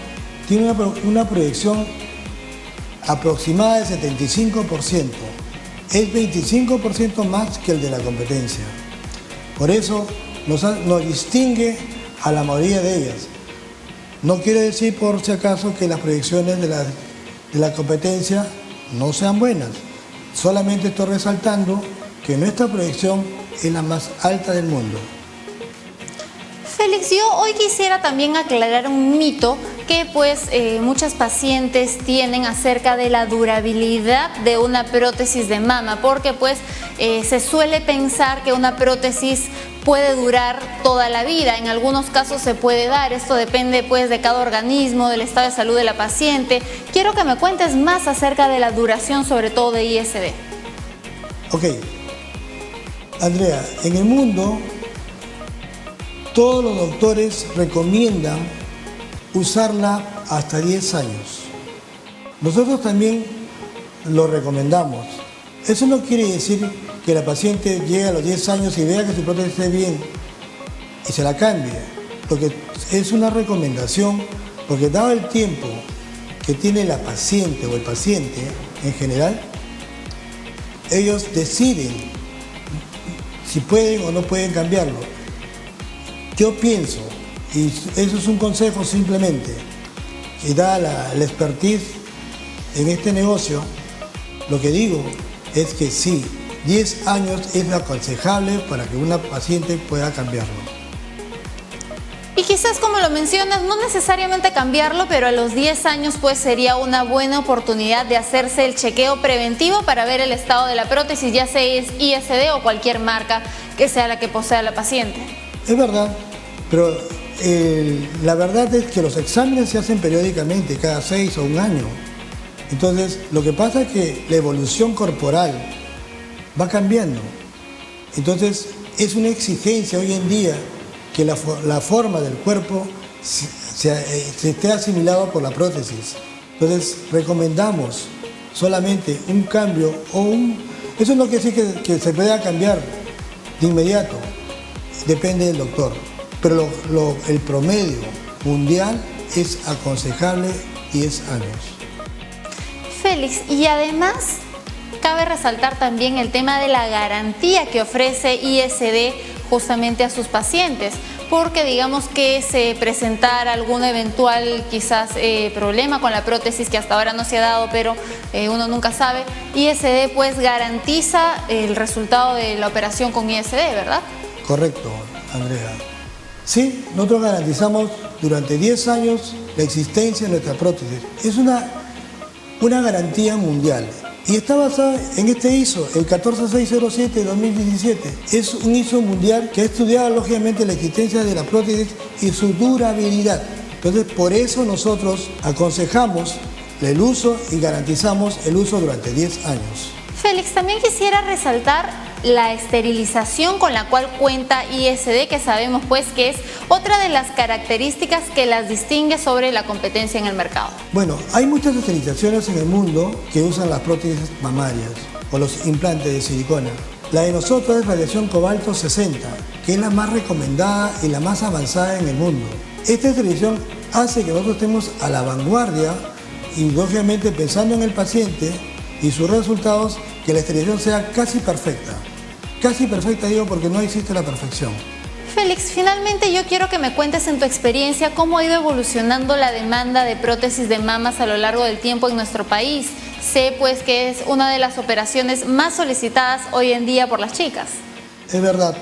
tiene una proyección aproximada del 75%. Es 25% más que el de la competencia. Por eso nos distingue a la mayoría de ellas. No quiere decir, por si acaso, que las proyecciones de la competencia no sean buenas. Solamente estoy resaltando que nuestra proyección es la más alta del mundo. Félix, yo hoy quisiera también aclarar un mito que pues muchas pacientes tienen acerca de la durabilidad de una prótesis de mama, porque pues se suele pensar que una prótesis puede durar toda la vida. En algunos casos se puede dar, esto depende pues de cada organismo, del estado de salud de la paciente. Quiero que me cuentes más acerca de la duración, sobre todo de ISD. Ok, Andrea, en el mundo todos los doctores recomiendan usarla hasta 10 años. Nosotros también lo recomendamos. Eso no quiere decir que la paciente llegue a los 10 años y vea que su prótesis esté bien y se la cambie, porque es una recomendación, porque dado el tiempo que tiene la paciente o el paciente en general, ellos deciden si pueden o no pueden cambiarlo. Yo pienso, y eso es un consejo simplemente, que da la expertise en este negocio, lo que digo es que sí, 10 años es lo aconsejable para que una paciente pueda cambiarlo. Y quizás, como lo mencionas, no necesariamente cambiarlo, pero a los 10 años pues sería una buena oportunidad de hacerse el chequeo preventivo para ver el estado de la prótesis, ya sea es ISD o cualquier marca que sea la que posea la paciente. Es verdad, pero la verdad es que los exámenes se hacen periódicamente, cada 6 o un año. Entonces, lo que pasa es que la evolución corporal va cambiando. Entonces, es una exigencia hoy en día que la forma del cuerpo se esté asimilado por la prótesis. Entonces, recomendamos solamente un cambio Eso no quiere decir que se pueda cambiar de inmediato, depende del doctor. Pero el promedio mundial es aconsejable 10 años. Félix, y además cabe resaltar también el tema de la garantía que ofrece ISD justamente a sus pacientes, porque digamos que se presentara algún eventual quizás problema con la prótesis, que hasta ahora no se ha dado, pero uno nunca sabe, ISD pues garantiza el resultado de la operación con ISD, ¿verdad? Correcto, Andrea. Sí, nosotros garantizamos durante 10 años la existencia de nuestra prótesis. Es una garantía mundial y está basada en este ISO, el 14607 de 2017. Es un ISO mundial que ha estudiado lógicamente la existencia de la prótesis y su durabilidad. Entonces, por eso nosotros aconsejamos el uso y garantizamos el uso durante 10 años. Félix, también quisiera resaltar la esterilización con la cual cuenta ISD, que sabemos pues que es otra de las características que las distingue sobre la competencia en el mercado. Bueno, hay muchas esterilizaciones en el mundo que usan las prótesis mamarias o los implantes de silicona. La de nosotros es radiación cobalto 60, que es la más recomendada y la más avanzada en el mundo. Esta esterilización hace que nosotros estemos a la vanguardia y lógicamente pensando en el paciente y sus resultados, que la esterilización sea casi perfecta. Casi perfecta digo porque no existe la perfección. Félix, finalmente yo quiero que me cuentes en tu experiencia cómo ha ido evolucionando la demanda de prótesis de mamas a lo largo del tiempo en nuestro país. Sé pues que es una de las operaciones más solicitadas hoy en día por las chicas. Es verdad,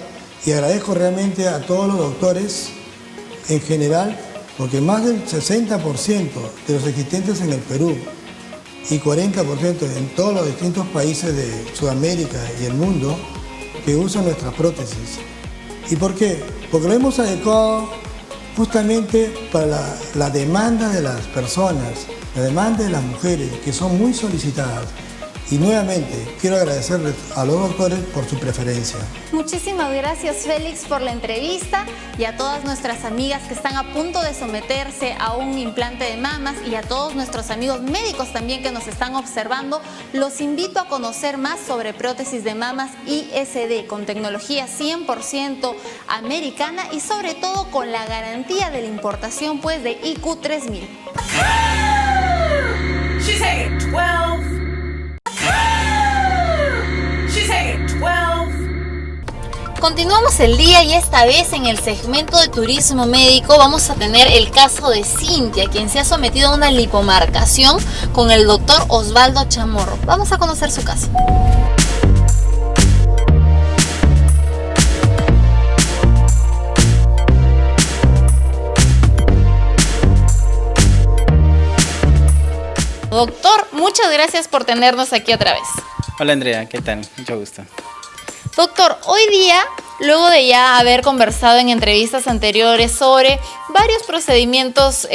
y agradezco realmente a todos los doctores en general, porque más del 60% de los existentes en el Perú y 40% en todos los distintos países de Sudamérica y el mundo que usan nuestras prótesis. ¿Y por qué? Porque lo hemos adecuado justamente para la demanda de las personas, la demanda de las mujeres, que son muy solicitadas. Y nuevamente quiero agradecerles a los doctores por su preferencia. Muchísimas gracias, Félix, por la entrevista, y a todas nuestras amigas que están a punto de someterse a un implante de mamas y a todos nuestros amigos médicos también que nos están observando. Los invito a conocer más sobre prótesis de mamas ISD con tecnología 100% americana y sobre todo con la garantía de la importación pues de IQ 3000. She's taking 12. Continuamos el día y esta vez en el segmento de turismo médico vamos a tener el caso de Cintia, quien se ha sometido a una lipomarcación con el doctor Osvaldo Chamorro. Vamos a conocer su caso. Doctor, muchas gracias por tenernos aquí otra vez. Hola Andrea, ¿qué tal? Mucho gusto. Doctor, hoy día, luego de ya haber conversado en entrevistas anteriores sobre varios procedimientos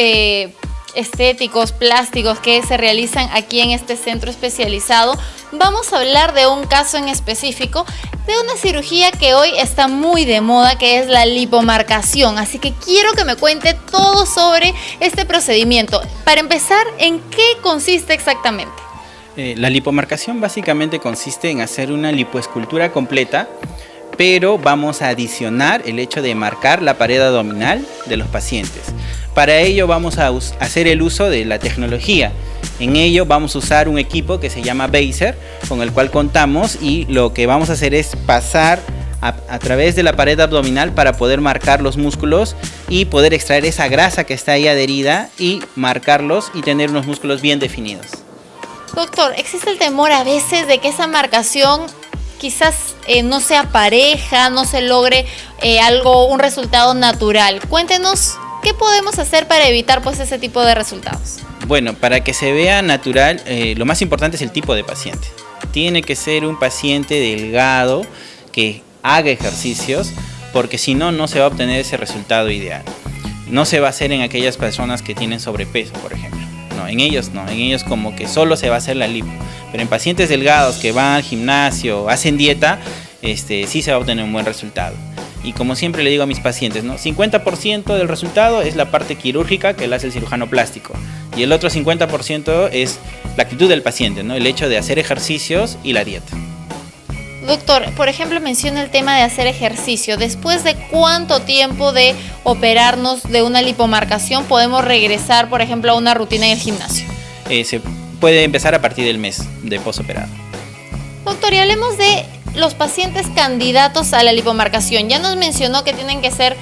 estéticos, plásticos que se realizan aquí en este centro especializado, vamos a hablar de un caso en específico, de una cirugía que hoy está muy de moda, que es la lipomarcación. Así que quiero que me cuente todo sobre este procedimiento. Para empezar, ¿en qué consiste exactamente? La lipomarcación básicamente consiste en hacer una lipoescultura completa, pero vamos a adicionar el hecho de marcar la pared abdominal de los pacientes. Para ello vamos a hacer el uso de la tecnología. En ello vamos a usar un equipo que se llama Baser, con el cual contamos, y lo que vamos a hacer es pasar a través de la pared abdominal para poder marcar los músculos y poder extraer esa grasa que está ahí adherida y marcarlos y tener unos músculos bien definidos. Doctor, existe el temor a veces de que esa marcación quizás no sea pareja, no se logre un resultado natural. Cuéntenos, ¿qué podemos hacer para evitar pues ese tipo de resultados? Bueno, para que se vea natural, lo más importante es el tipo de paciente. Tiene que ser un paciente delgado, que haga ejercicios, porque si no, no se va a obtener ese resultado ideal. No se va a hacer en aquellas personas que tienen sobrepeso, por ejemplo. No, en ellos como que solo se va a hacer la lipo. Pero en pacientes delgados que van al gimnasio, hacen dieta, sí se va a obtener un buen resultado. Y como siempre le digo a mis pacientes, ¿no? 50% del resultado es la parte quirúrgica que la hace el cirujano plástico. Y el otro 50% es la actitud del paciente, ¿no? El hecho de hacer ejercicios y la dieta. Doctor, por ejemplo, menciona el tema de hacer ejercicio. ¿Después de cuánto tiempo de operarnos de una lipomarcación podemos regresar, por ejemplo, a una rutina en el gimnasio? Se puede empezar a partir del mes de posoperado. Doctor, y hablemos de los pacientes candidatos a la lipomarcación. Ya nos mencionó que tienen que ser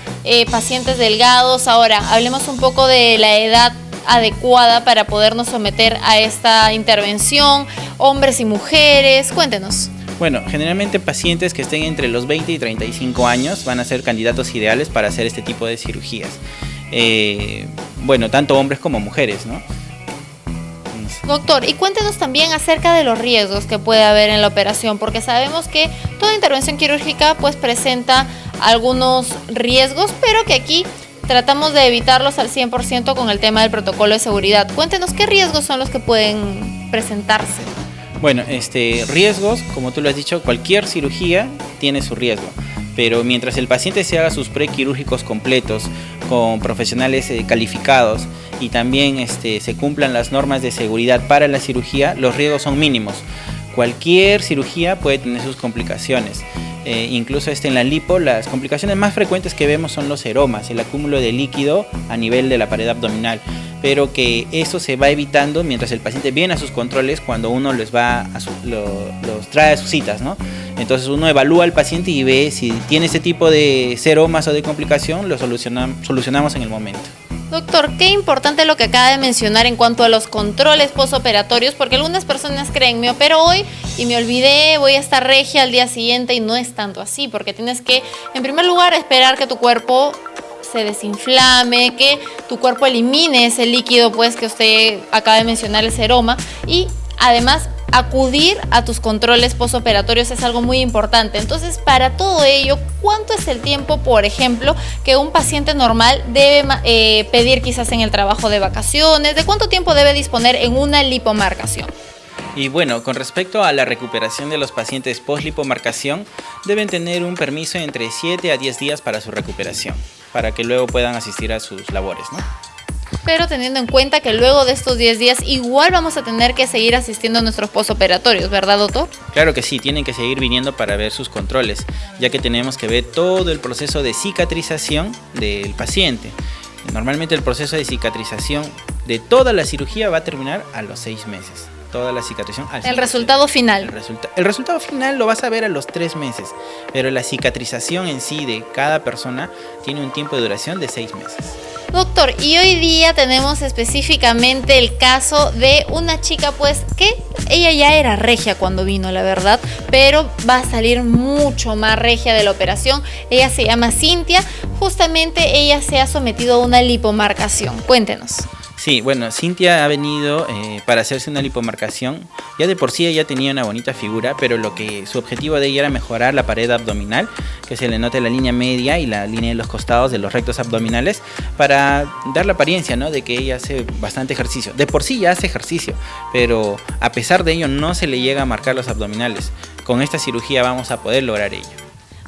pacientes delgados. Ahora, hablemos un poco de la edad adecuada para podernos someter a esta intervención, hombres y mujeres. Cuéntenos. Bueno, generalmente pacientes que estén entre los 20 y 35 años van a ser candidatos ideales para hacer este tipo de cirugías. Bueno, tanto hombres como mujeres, ¿no? Doctor, y cuéntenos también acerca de los riesgos que puede haber en la operación, porque sabemos que toda intervención quirúrgica pues presenta algunos riesgos, pero que aquí tratamos de evitarlos al 100% con el tema del protocolo de seguridad. Cuéntenos qué riesgos son los que pueden presentarse. Bueno, riesgos, como tú lo has dicho, cualquier cirugía tiene su riesgo, pero mientras el paciente se haga sus prequirúrgicos completos con profesionales calificados y también se cumplan las normas de seguridad para la cirugía, los riesgos son mínimos. Cualquier cirugía puede tener sus complicaciones. Incluso en la lipo, las complicaciones más frecuentes que vemos son los seromas, el acúmulo de líquido a nivel de la pared abdominal, pero que eso se va evitando mientras el paciente viene a sus controles cuando uno los trae a sus citas, ¿no? Entonces uno evalúa al paciente y ve si tiene ese tipo de seromas o de complicación, lo solucionamos en el momento. Doctor, qué importante lo que acaba de mencionar en cuanto a los controles postoperatorios, porque algunas personas creen, me opero hoy y me olvidé, voy a estar regia al día siguiente, y no es tanto así, porque tienes que, en primer lugar, esperar que tu cuerpo se desinflame, que tu cuerpo elimine ese líquido pues que usted acaba de mencionar, el seroma, y además acudir a tus controles postoperatorios es algo muy importante. Entonces, para todo ello, ¿cuánto es el tiempo, por ejemplo, que un paciente normal debe pedir quizás en el trabajo de vacaciones? ¿De cuánto tiempo debe disponer en una lipomarcación? Y bueno, con respecto a la recuperación de los pacientes post-lipomarcación, deben tener un permiso entre 7 a 10 días para su recuperación, para que luego puedan asistir a sus labores, ¿no? Pero teniendo en cuenta que luego de estos 10 días igual vamos a tener que seguir asistiendo a nuestros postoperatorios, ¿verdad, doctor? Claro que sí, tienen que seguir viniendo para ver sus controles, ya que tenemos que ver todo el proceso de cicatrización del paciente. Normalmente el proceso de cicatrización de toda la cirugía va a terminar a los 6 meses. Toda la cicatrización al 100%. El resultado final. El resultado final lo vas a ver a los 3 meses, pero la cicatrización en sí de cada persona tiene un tiempo de duración de 6 meses. Doctor, y hoy día tenemos específicamente el caso de una chica pues que ella ya era regia cuando vino, la verdad, pero va a salir mucho más regia de la operación. Ella se llama Cintia, justamente ella se ha sometido a una lipomarcación. Cuéntenos. Sí, bueno, Cintia ha venido para hacerse una lipomarcación. Ya de por sí ella tenía una bonita figura, pero su objetivo de ella era mejorar la pared abdominal, que se le note la línea media y la línea de los costados de los rectos abdominales, para dar la apariencia, ¿no?, de que ella hace bastante ejercicio. De por sí ya hace ejercicio, pero a pesar de ello no se le llega a marcar los abdominales. Con esta cirugía vamos a poder lograr ello.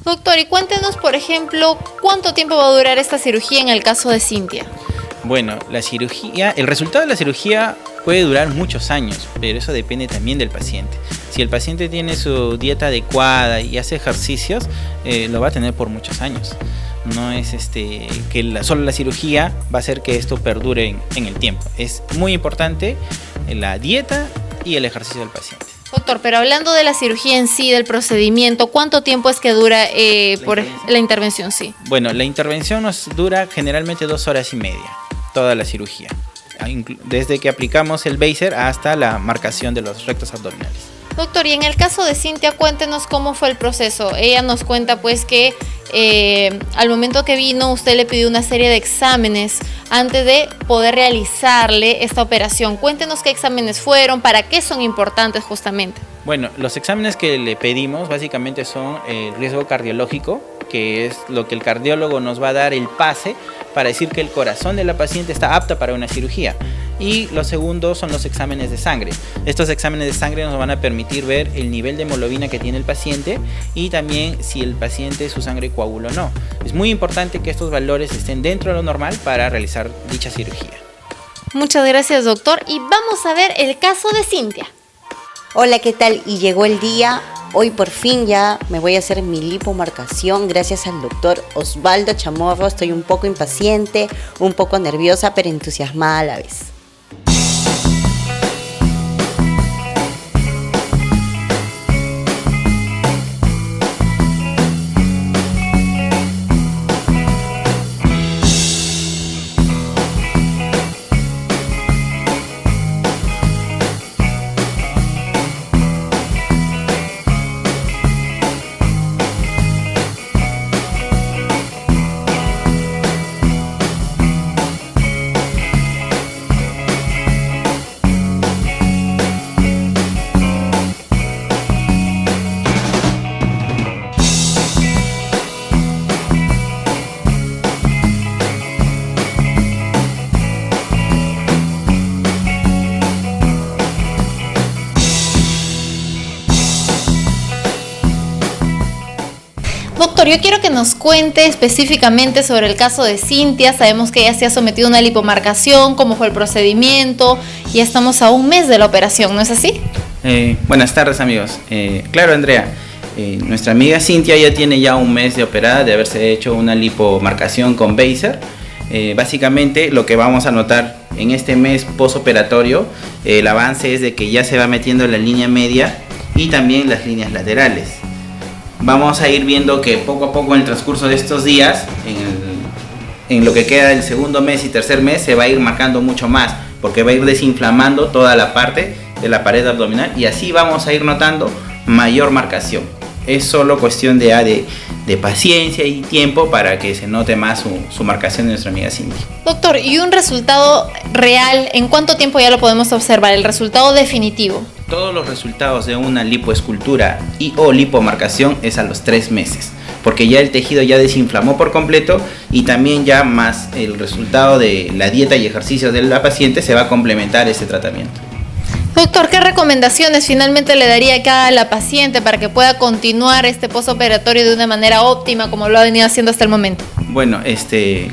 Doctor, y cuéntenos, por ejemplo, ¿cuánto tiempo va a durar esta cirugía en el caso de Cintia? Bueno, el resultado de la cirugía puede durar muchos años, pero eso depende también del paciente. Si el paciente tiene su dieta adecuada y hace ejercicios, lo va a tener por muchos años. No es que solo la cirugía va a hacer que esto perdure en el tiempo. Es muy importante la dieta y el ejercicio del paciente. Doctor, pero hablando de la cirugía en sí, del procedimiento, ¿cuánto tiempo es que dura la intervención? Sí. Bueno, la intervención nos dura generalmente 2 horas y media, toda la cirugía, desde que aplicamos el Baser hasta la marcación de los rectos abdominales. Doctor, y en el caso de Cintia, cuéntenos cómo fue el proceso. Ella nos cuenta pues que al momento que vino usted le pidió una serie de exámenes antes de poder realizarle esta operación. Cuéntenos qué exámenes fueron, para qué son importantes justamente. Bueno, los exámenes que le pedimos básicamente son el riesgo cardiológico, que es lo que el cardiólogo nos va a dar el pase para decir que el corazón de la paciente está apta para una cirugía. Y lo segundo son los exámenes de sangre. Estos exámenes de sangre nos van a permitir ver el nivel de hemoglobina que tiene el paciente y también si el paciente su sangre coagula o no. Es muy importante que estos valores estén dentro de lo normal para realizar dicha cirugía. Muchas gracias, doctor. Y vamos a ver el caso de Cintia. Hola, ¿qué tal? Y llegó el día. Hoy por fin ya me voy a hacer mi lipomarcación gracias al doctor Osvaldo Chamorro. Estoy un poco impaciente, un poco nerviosa, pero entusiasmada a la vez. Doctor, yo quiero que nos cuente específicamente sobre el caso de Cintia. Sabemos que ella se ha sometido a una lipomarcación, cómo fue el procedimiento, y estamos a un mes de la operación, ¿no es así? Buenas tardes, amigos. Claro, Andrea, nuestra amiga Cintia ya tiene ya un mes de operada, de haberse hecho una lipomarcación con Baser. Básicamente lo que vamos a notar en este mes postoperatorio, el avance es de que ya se va metiendo la línea media y también las líneas laterales. Vamos a ir viendo que poco a poco en el transcurso de estos días, en lo que queda del segundo mes y tercer mes, se va a ir marcando mucho más, porque va a ir desinflamando toda la parte de la pared abdominal y así vamos a ir notando mayor marcación. Es solo cuestión de paciencia y tiempo para que se note más su marcación de nuestra amiga Cintia. Doctor, ¿y un resultado real? ¿En cuánto tiempo ya lo podemos observar? El resultado definitivo. Todos los resultados de una lipoescultura y o lipomarcación es a los 3 meses, porque ya el tejido ya desinflamó por completo y también ya más el resultado de la dieta y ejercicios de la paciente se va a complementar ese tratamiento. Doctor, ¿qué recomendaciones finalmente le daría acá a la paciente para que pueda continuar este postoperatorio de una manera óptima como lo ha venido haciendo hasta el momento? Bueno,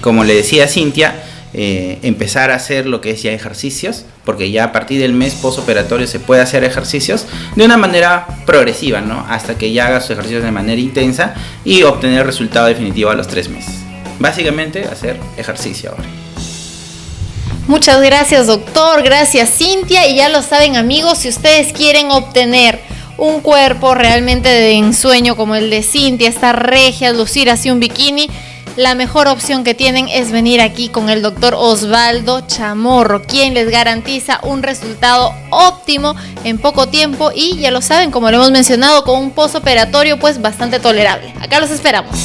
como le decía Cintia, empezar a hacer lo que es ya ejercicios, porque ya a partir del mes postoperatorio se puede hacer ejercicios de una manera progresiva, ¿no? Hasta que ya haga sus ejercicios de manera intensa y obtener el resultado definitivo a los 3 meses. Básicamente hacer ejercicio ahora. Muchas gracias, doctor. Gracias, Cintia. Y ya lo saben, amigos, si ustedes quieren obtener un cuerpo realmente de ensueño como el de Cintia, estar regia, lucir así un bikini, la mejor opción que tienen es venir aquí con el doctor Osvaldo Chamorro, quien les garantiza un resultado óptimo en poco tiempo y ya lo saben, como lo hemos mencionado, con un postoperatorio pues bastante tolerable. Acá los esperamos.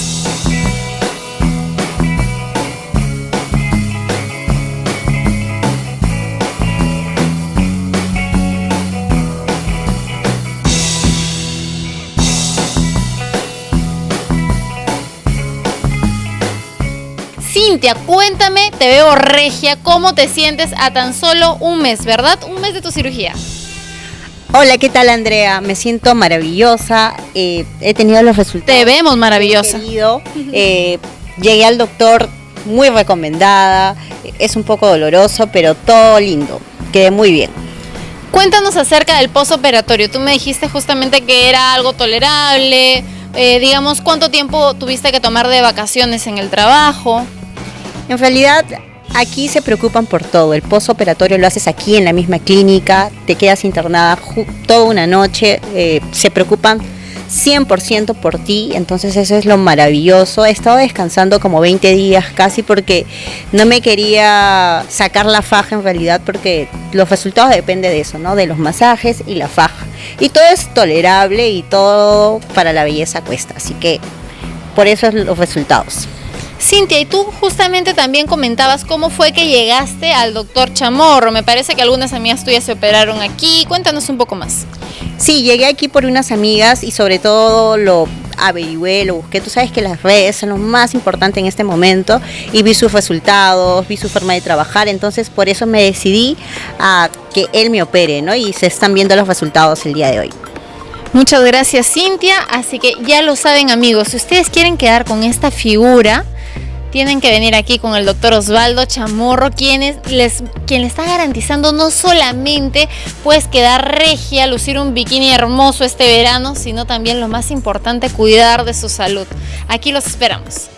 Cintia, cuéntame, te veo regia, ¿cómo te sientes a tan solo un mes, verdad? Un mes de tu cirugía. Hola, ¿qué tal, Andrea? Me siento maravillosa, he tenido los resultados. Te vemos maravillosa. Llegué al doctor muy recomendada, es un poco doloroso, pero todo lindo, quedé muy bien. Cuéntanos acerca del postoperatorio. Tú me dijiste justamente que era algo tolerable, digamos, ¿cuánto tiempo tuviste que tomar de vacaciones en el trabajo? En realidad, aquí se preocupan por todo. El postoperatorio lo haces aquí en la misma clínica, te quedas internada toda una noche, se preocupan 100% por ti, entonces eso es lo maravilloso. He estado descansando como 20 días casi porque no me quería sacar la faja en realidad, porque los resultados dependen de eso, ¿no? De los masajes y la faja. Y todo es tolerable y todo para la belleza cuesta, así que por eso es los resultados. Cintia, y tú justamente también comentabas cómo fue que llegaste al doctor Chamorro. Me parece que algunas amigas tuyas se operaron aquí. Cuéntanos un poco más. Sí, llegué aquí por unas amigas y sobre todo lo averigüé, lo busqué. Tú sabes que las redes son lo más importante en este momento y vi sus resultados, vi su forma de trabajar, entonces por eso me decidí a que él me opere, ¿no? Y se están viendo los resultados el día de hoy. Muchas gracias, Cintia. Así que ya lo saben, amigos, si ustedes quieren quedar con esta figura, tienen que venir aquí con el doctor Osvaldo Chamorro, quien le está garantizando no solamente pues quedar regia, lucir un bikini hermoso este verano, sino también lo más importante, cuidar de su salud. Aquí los esperamos.